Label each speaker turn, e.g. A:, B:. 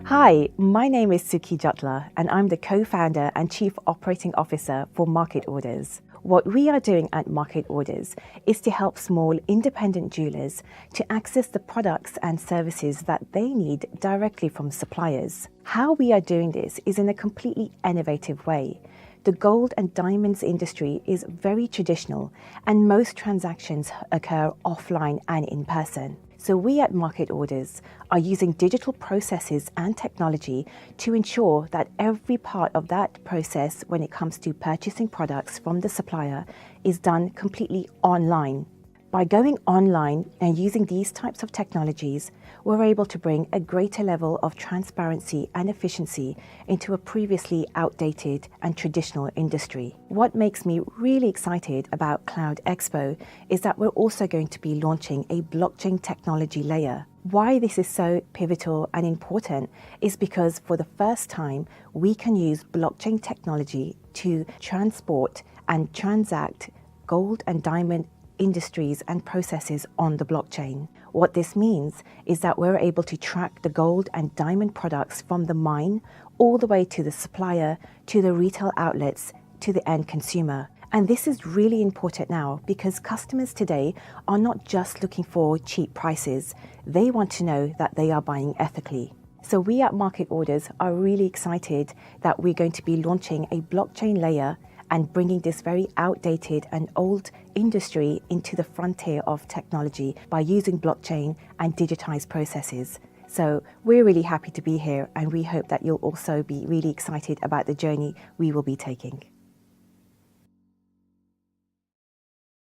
A: Hi, my name is Suhki Jutla and I'm the co-founder and chief operating officer for MarketOrders. What we are doing at MarketOrders is to help small independent jewelers to access the products and services that they need directly from suppliers. How we are doing this is in a completely innovative way. The gold and diamonds industry is very traditional and most transactions occur offline and in person. So we at MarketOrders are using digital processes and technology to ensure that every part of that process when it comes to purchasing products from the supplier is done completely online. By going online and using these types of technologies, we're able to bring a greater level of transparency and efficiency into a previously outdated and traditional industry. What makes me really excited about Cloud Expo is that we're also going to be launching a blockchain technology layer. Why this is so pivotal and important is because for the first time, we can use blockchain technology to transport and transact gold and diamond industries and processes on the blockchain. What this means is that we're able to track the gold and diamond products from the mine all the way to the supplier, to the retail outlets, to the end consumer. And this is really important now because customers today are not just looking for cheap prices, they want to know that they are buying ethically. So we at MarketOrders are really excited that we're going to be launching a blockchain layer and bringing this very outdated and old industry into the frontier of technology by using blockchain and digitized processes. So we're really happy to be here and we hope that you'll also be really excited about the journey we will be taking.